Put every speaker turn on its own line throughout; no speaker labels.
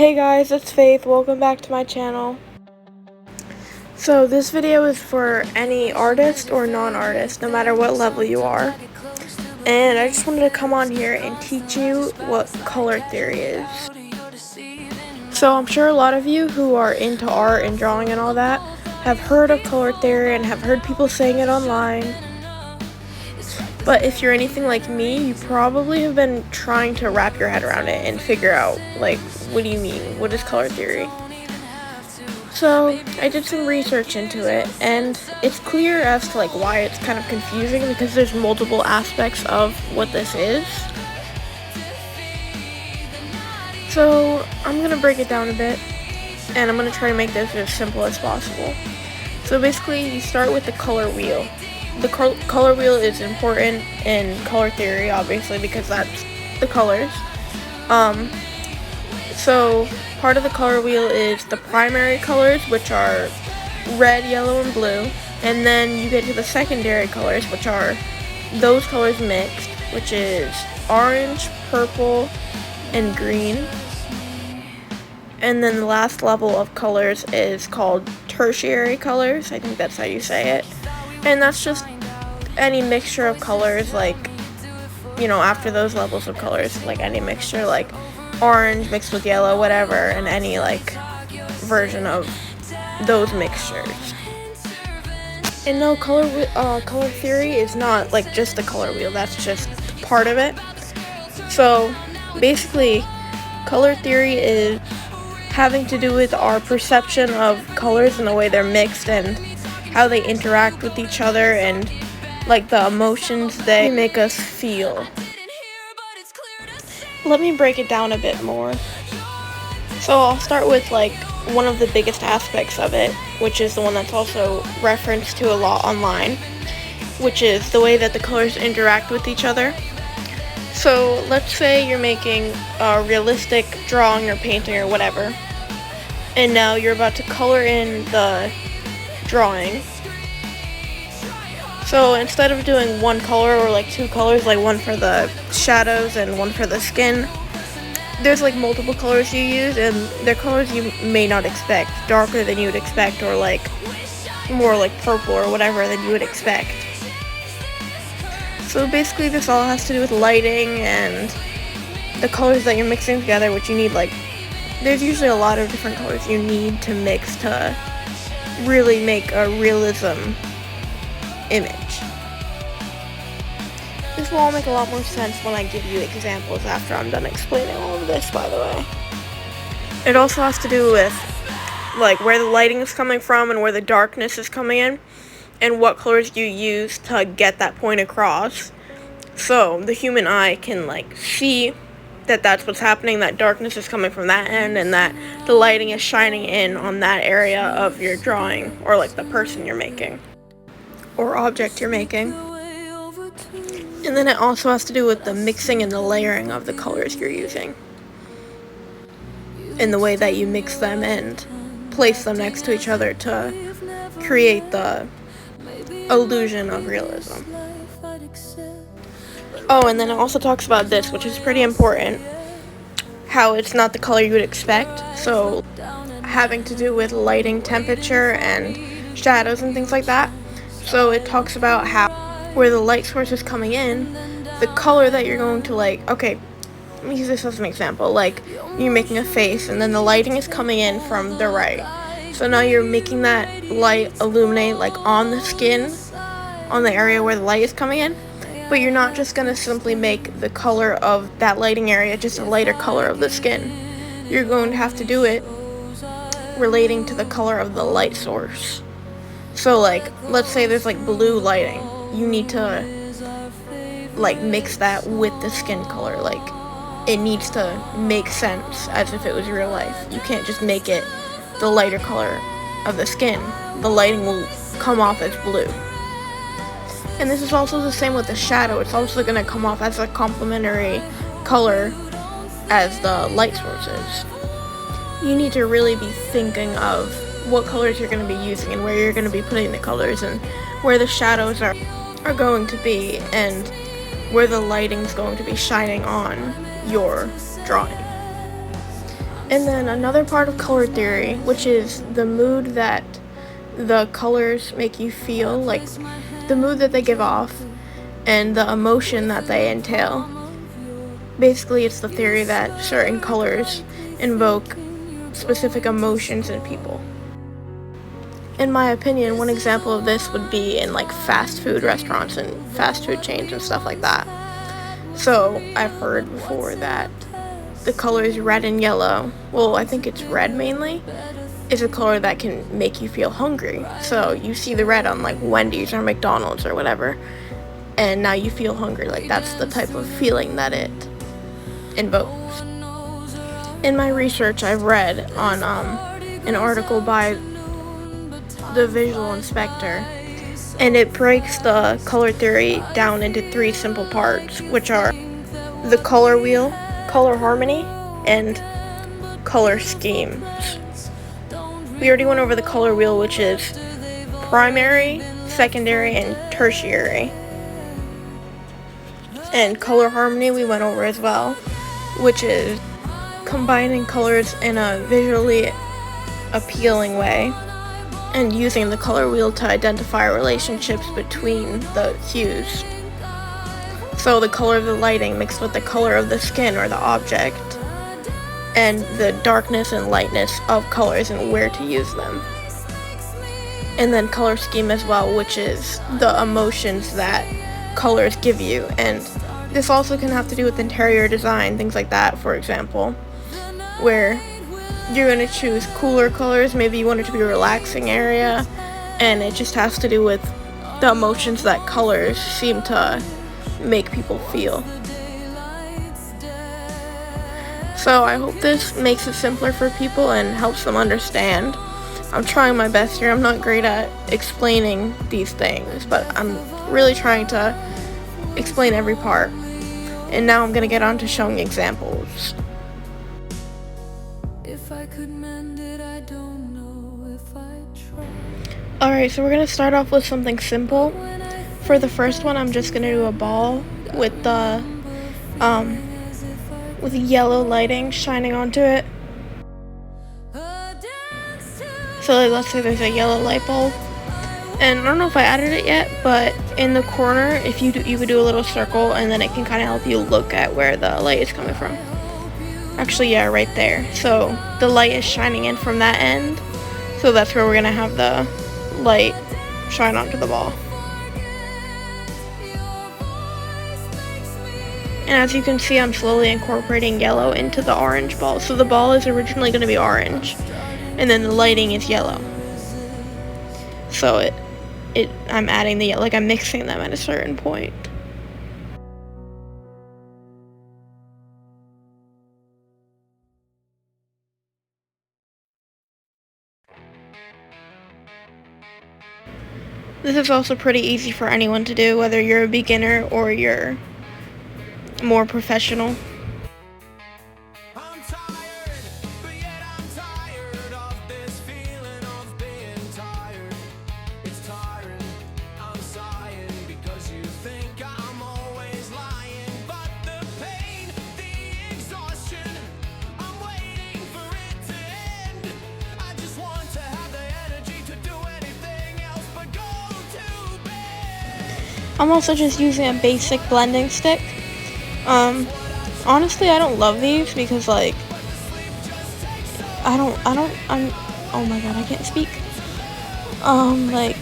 Hey guys, it's Faith. Welcome back to my channel. So this video is for any artist or non-artist, no matter what level you are. And I just wanted to come on here and teach you what color theory is. So I'm sure a lot of you who are into art and drawing and all that have heard of color theory and have heard people saying it online. But if you're anything like me, you probably have been trying to wrap your head around it and figure out, like, what do you mean? What is color theory? So I did some research into it, and it's clear as to like why it's kind of confusing because there's multiple aspects of what this is. So I'm gonna break it down a bit, and I'm gonna try to make this as simple as possible. So basically, you start with the color wheel. The color wheel is important in color theory, obviously, because that's the colors. So part of the color wheel is the primary colors, which are red, yellow, and blue. And then you get to the secondary colors, which are those colors mixed, which is orange, purple, and green. And then the last level of colors is called tertiary colors. I think that's how you say it. And that's just any mixture of colors, like, you know, after those levels of colors, like any mixture, like orange mixed with yellow, whatever, and any, like, version of those mixtures. And no, color theory is not, like, just the color wheel. That's just part of it. So, basically, color theory is having to do with our perception of colors and the way they're mixed and how they interact with each other and like the emotions they make us feel. Let me break it down a bit more. So I'll start with like one of the biggest aspects of it, which is the one that's also referenced to a lot online, which is the way that the colors interact with each other. So let's say you're making a realistic drawing or painting or whatever, and now you're about to color in the drawing. So instead of doing one color or like two colors, like one for the shadows and one for the skin, there's like multiple colors you use, and they're colors you may not expect, darker than you would expect, or like more like purple or whatever than you would expect. So basically this all has to do with lighting and the colors that you're mixing together, which you need, like, there's usually a lot of different colors you need to mix to really make a realism image. This will all make a lot more sense when I give you examples after I'm done explaining all of this, by the way. It also has to do with like where the lighting is coming from and where the darkness is coming in and what colors you use to get that point across. So the human eye can like see that that's what's happening, that darkness is coming from that end and that the lighting is shining in on that area of your drawing or like the person you're making or object you're making. And then it also has to do with the mixing and the layering of the colors you're using and the way that you mix them and place them next to each other to create the illusion of realism. Oh, and then it also talks about this, which is pretty important, how it's not the color you would expect, so having to do with lighting, temperature, and shadows and things like that. So it talks about how where the light source is coming in, the color that you're going to, like, okay, let me use this as an example, like you're making a face and then the lighting is coming in from the right. So now you're making that light illuminate like on the skin, on the area where the light is coming in, but you're not just going to simply make the color of that lighting area just a lighter color of the skin. You're going to have to do it relating to the color of the light source. So like, let's say there's like blue lighting. You need to like mix that with the skin color. Like, it needs to make sense as if it was real life. You can't just make it the lighter color of the skin. The lighting will come off as blue. And this is also the same with the shadow. It's also going to come off as a complementary color as the light source is. You need to really be thinking of what colors you're going to be using and where you're going to be putting the colors and where the shadows are going to be and where the lighting's going to be shining on your drawing. And then another part of color theory, which is the mood that the colors make you feel, like the mood that they give off and the emotion that they entail. Basically, it's the theory that certain colors invoke specific emotions in people. In my opinion, one example of this would be in like fast food restaurants and fast food chains and stuff like that. So I've heard before that the colors red and yellow, well, I think it's red mainly, is a color that can make you feel hungry. So you see the red on like Wendy's or McDonald's or whatever, and now you feel hungry. Like that's the type of feeling that it invokes. In my research, I've read on an article by the visual inspector, and it breaks the color theory down into 3 simple parts, which are the color wheel, color harmony, and color schemes. We already went over the color wheel, which is primary, secondary, and tertiary. And color harmony we went over as well, which is combining colors in a visually appealing way and using the color wheel to identify relationships between the hues. So the color of the lighting mixed with the color of the skin or the object, and the darkness and lightness of colors and where to use them. And then color scheme as well, which is the emotions that colors give you. And this also can have to do with interior design, things like that, for example, where you're going to choose cooler colors. Maybe you want it to be a relaxing area, and it just has to do with the emotions that colors seem to make people feel. So I hope this makes it simpler for people and helps them understand. I'm trying my best here. I'm not great at explaining these things, but I'm really trying to explain every part. And now I'm going to get on to showing examples. Alright, so we're going to start off with something simple. For the first one, I'm just going to do a ball with the with yellow lighting shining onto it. So like, let's say there's a yellow light bulb, and I don't know if I added it yet, but in the corner, if you could do a little circle, and then it can kind of help you look at where the light is coming from. Actually, yeah, right there. So the light is shining in from that end, so that's where we're gonna have the light shine onto the ball. And as you can see, I'm slowly incorporating yellow into the orange ball. So the ball is originally going to be orange, and then the lighting is yellow. So I'm adding the, like, I'm mixing them at a certain point. This is also pretty easy for anyone to do, whether you're a beginner or you're more professional. I'm also just using a basic blending stick. Honestly, I don't love these because, like, I'm, oh my god, I can't speak. Like,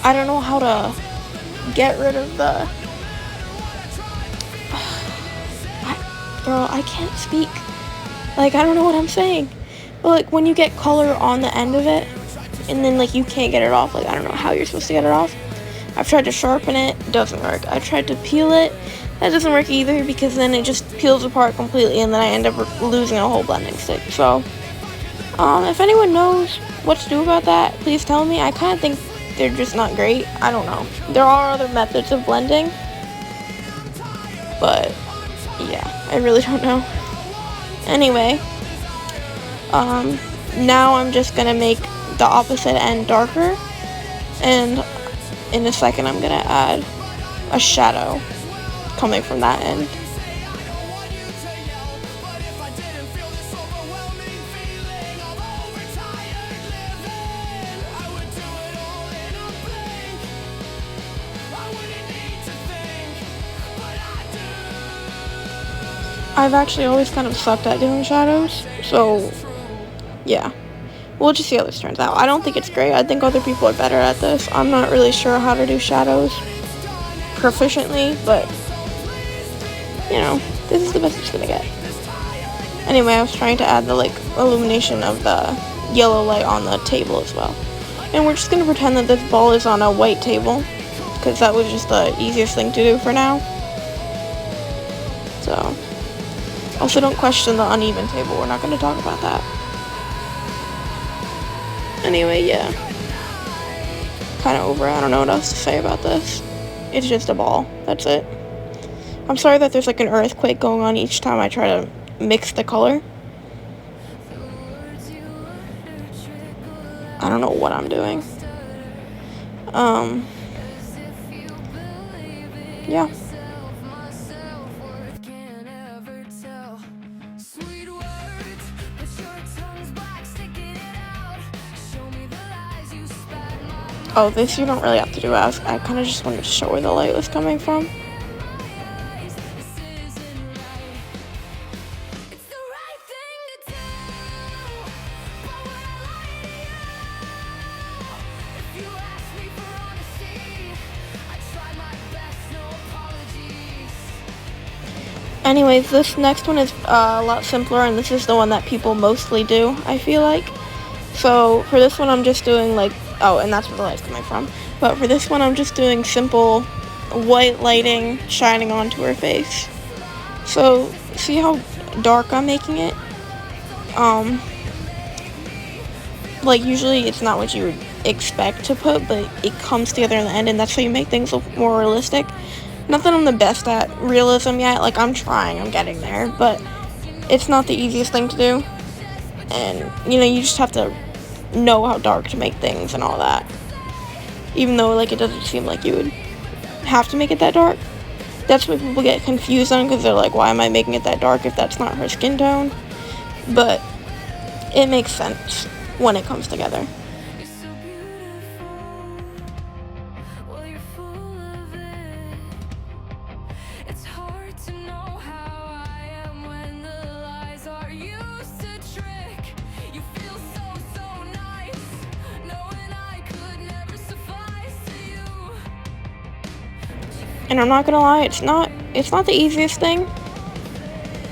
I don't know how to get rid of the, girl, I can't speak. Like, I don't know what I'm saying. But, like, when you get color on the end of it, and then, like, you can't get it off, like, I don't know how you're supposed to get it off. I've tried to sharpen it, doesn't work. I tried to peel it, that doesn't work either, because then it just peels apart completely, and then I end up losing a whole blending stick. So, if anyone knows what to do about that, please tell me. I kind of think they're just not great. I don't know. There are other methods of blending, but yeah, I really don't know. Anyway, now I'm just gonna make the opposite end darker, and in a second I'm gonna add a shadow coming from that end. I've actually always kind of sucked at doing shadows, so yeah. We'll just see how this turns out. I don't think it's great. I think other people are better at this. I'm not really sure how to do shadows proficiently, but you know, this is the best it's gonna get. Anyway, I was trying to add the illumination of the yellow light on the table as well. And we're just gonna pretend that this ball is on a white table, because that was just the easiest thing to do for now. So, also don't question the uneven table. We're not gonna talk about that. Anyway, yeah. Kind of over it. I don't know what else to say about this. It's just a ball. That's it. I'm sorry that there's like an earthquake going on each time I try to mix the color. I don't know what I'm doing. Yeah. Oh, this you don't really have to do. I kind of just wanted to show where the light was coming from. Anyways, this next one is a lot simpler, and this is the one that people mostly do, I feel like. So for this one, I'm just doing oh, and that's where the light's coming from. But for this one, I'm just doing simple white lighting shining onto her face. So see how dark I'm making it? Usually it's not what you would expect to put, but it comes together in the end, and that's how you make things look more realistic. Not that I'm the best at realism yet, I'm trying, I'm getting there, but it's not the easiest thing to do. And, you just have to know how dark to make things and all that. Even though, it doesn't seem like you would have to make it that dark. That's what people get confused on, because they're like, why am I making it that dark if that's not her skin tone? But it makes sense when it comes together. And I'm not gonna lie, it's not the easiest thing.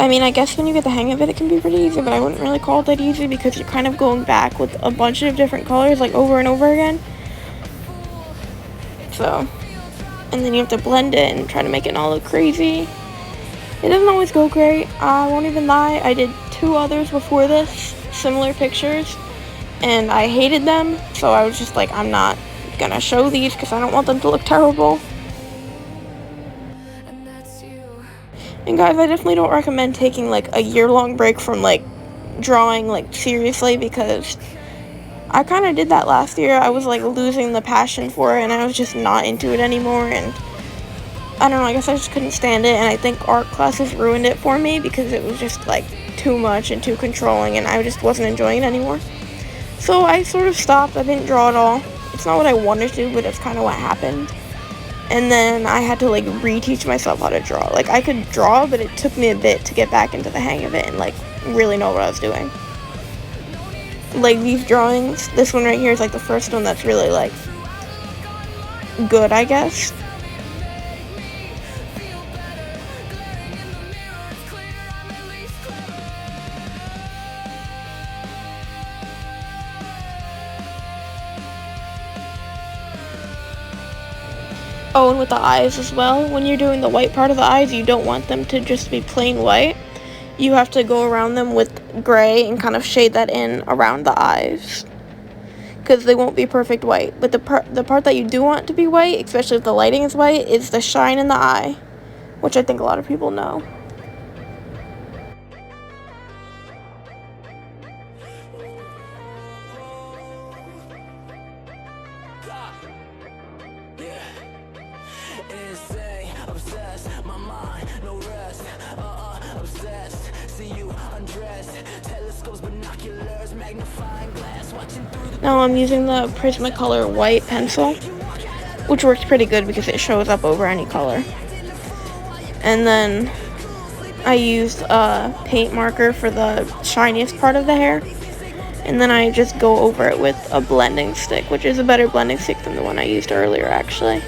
I mean, I guess when you get the hang of it, it can be pretty easy, but I wouldn't really call it that easy, because you're kind of going back with a bunch of different colors, over and over again. So, and then you have to blend it and try to make it all look crazy. It doesn't always go great. I won't even lie. I did 2 others before this, similar pictures, and I hated them, so I was just like, I'm not gonna show these because I don't want them to look terrible. And guys, I definitely don't recommend taking a year-long break from drawing seriously, because I kind of did that last year. I was losing the passion for it, and I was just not into it anymore, and I don't know, I guess I just couldn't stand it, and I think art classes ruined it for me, because it was just too much and too controlling, and I just wasn't enjoying it anymore. So I sort of stopped. I didn't draw at all. It's not what I wanted to, but it's kind of what happened. And then I had to reteach myself how to draw. I could draw, but it took me a bit to get back into the hang of it and really know what I was doing. These drawings, this one right here is the first one that's really good, I guess. Oh, and with the eyes as well, when you're doing the white part of the eyes, you don't want them to just be plain white. You have to go around them with gray and kind of shade that in around the eyes, because they won't be perfect white. But the part that you do want to be white, especially if the lighting is white, is the shine in the eye, which I think a lot of people know. Now I'm using the Prismacolor white pencil, which works pretty good because it shows up over any color. And then I used a paint marker for the shiniest part of the hair, and then I just go over it with a blending stick, which is a better blending stick than the one I used earlier, actually.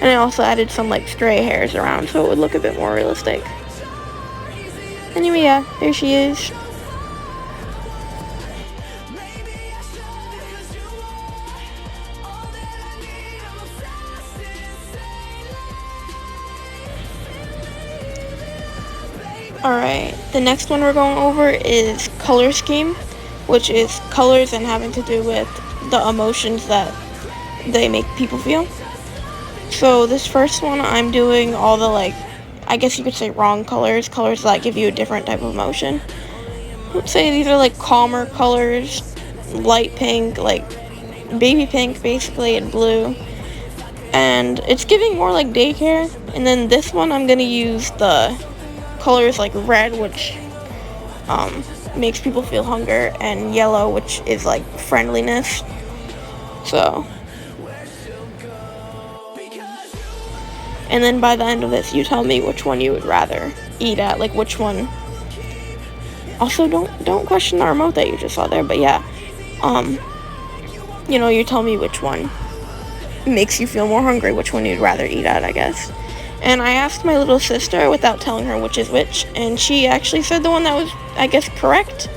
And I also added some like stray hairs around so it would look a bit more realistic. Anyway, yeah, there she is. Alright, the next one we're going over is color scheme, which is colors and having to do with the emotions that they make people feel. So this first one, I'm doing all the, like, I guess you could say wrong colors, colors that give you a different type of emotion. Let's say these are like calmer colors, light pink, like baby pink basically, and blue. And it's giving more like daycare. And then this one, I'm gonna use the colors like red, which makes people feel hunger, and yellow, which is like friendliness. So, and then by the end of this, you tell me which one you would rather eat at, like which one. Also, don't question the remote that you just saw there, but yeah, you tell me which one makes you feel more hungry, which one you'd rather eat at, I guess. And I asked my little sister without telling her which is which, and she actually said the one that was, I guess, correct.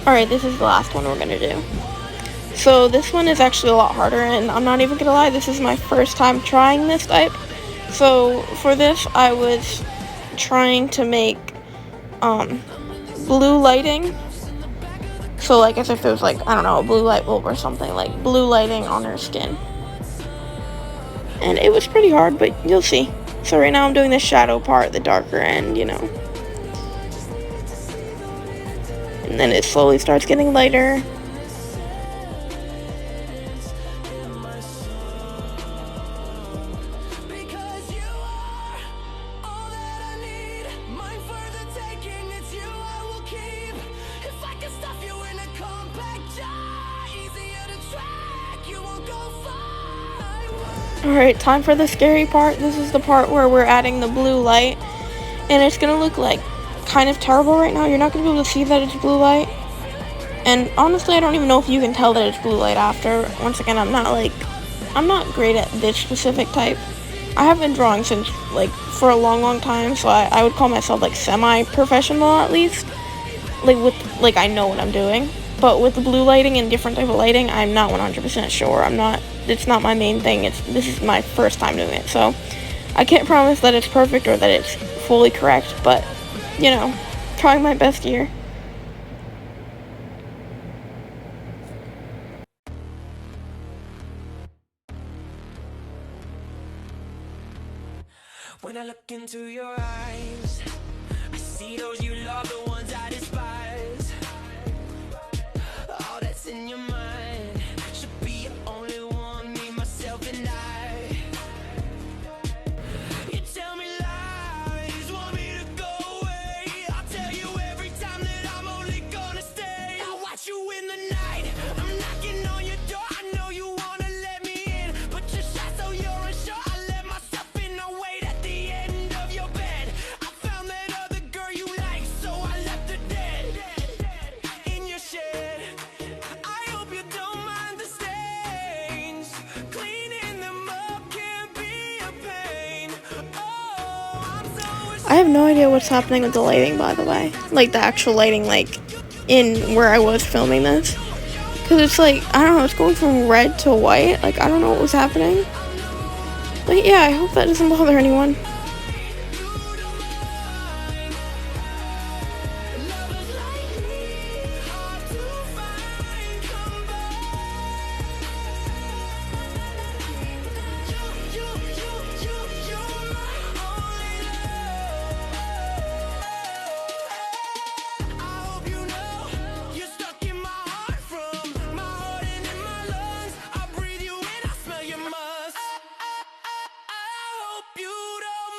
Alright, this is the last one we're gonna do. So this one is actually a lot harder, and I'm not even gonna lie, this is my first time trying this type. So for this, I was trying to make blue lighting. So like as if there was like, I don't know, a blue light bulb or something, like blue lighting on her skin. And it was pretty hard, but you'll see. So right now I'm doing the shadow part, the darker end, And then it slowly starts getting lighter. Alright, time for the scary part. This is the part where we're adding the blue light, and it's gonna look like kind of terrible right now. You're not gonna be able to see that it's blue light, and honestly I don't even know if you can tell that it's blue light after. Once again, I'm not great at this specific type. I have been drawing since like for a long time, so I would call myself like semi-professional at least, like I know what I'm doing. But with the blue lighting and different type of lighting, I'm not 100% sure. It's not my main thing. This is my first time doing it. So I can't promise that it's perfect or that it's fully correct, but, trying my best here.
When I look into your eyes, I see those you love, the ones I despise. All that's in your mind should be your only one, me, myself, and I. You tell me lies, want me to go away. I'll tell you every time that I'm only gonna stay. I watch you in the night, I'm knocking on your door. I know you wanna let me in, but you're shy, so you're unsure. I let myself in, I wait at the end of your bed. I found that other girl you like, so I left her dead in your shed. I hope you don't mind the stains. Cleaning them up can be a pain. Oh, I'm so
I have no idea what's happening with the lighting, by the way. Like the actual lighting, like in where I was filming this. Because it's like, I don't know, it's going from red to white. Like, I don't know what was happening. But yeah, I hope that doesn't bother anyone.
you don't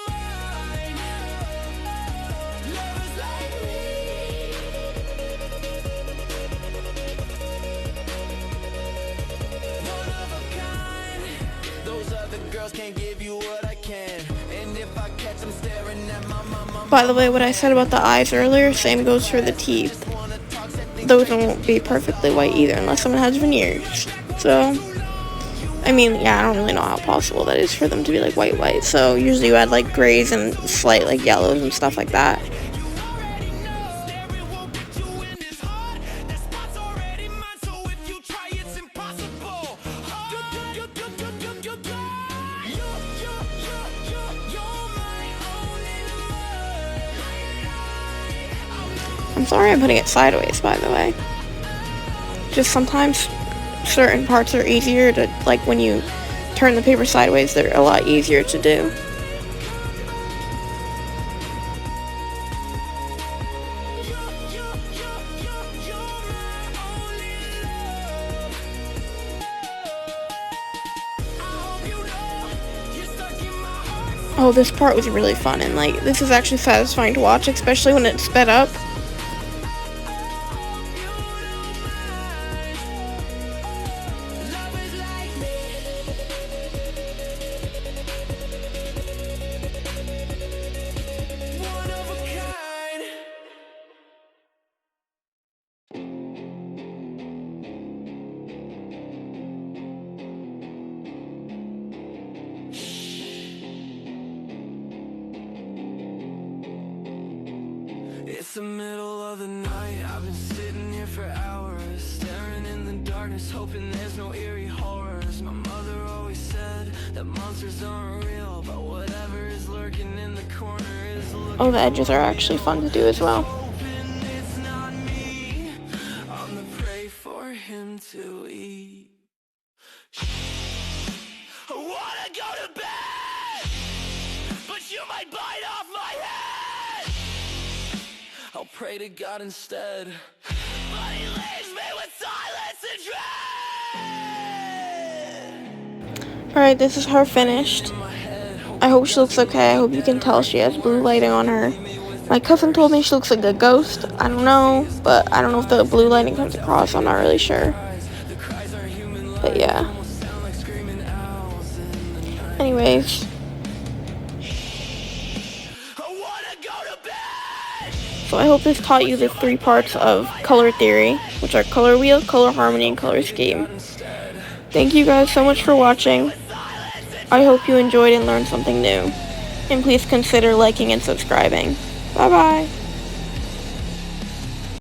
girls can't give you what I can. And if I catch them staring at my mama,
By the way, what I said about the eyes earlier, same goes for the teeth. Those won't be perfectly white either unless someone has veneers. So, I mean, yeah, I don't really know how possible that is for them to be like white. So usually you add like grays and slight like yellows and stuff like that. I'm sorry I'm putting it sideways, by the way. Just sometimes certain parts are easier to, like when you turn the paper sideways, they're a lot easier to do. Oh, this part was really fun, and like this is actually satisfying to watch, especially when it's sped up.
It's the middle of the night, I've been sitting here for hours, staring in the darkness, hoping there's no eerie horrors. My mother always said that monsters aren't real, but whatever is lurking in the corner is looking.
Oh, the edges are actually fun to do as well.
It's not me, I'm the prey for him to eat. I wanna go to bed, but you might bite off my head. I'll pray to God instead, but he leaves me with silence and dread.
Alright, this is her finished. I hope she looks okay. I hope you can tell she has blue lighting on her. My cousin told me she looks like a ghost. I don't know, but I don't know if the blue lighting comes across. I'm not really sure. But yeah. Anyways. So I hope this taught you the 3 parts of color theory, which are color wheel, color harmony, and color scheme. Thank you guys so much for watching. I hope you enjoyed and learned something new. And please consider liking and subscribing. Bye bye.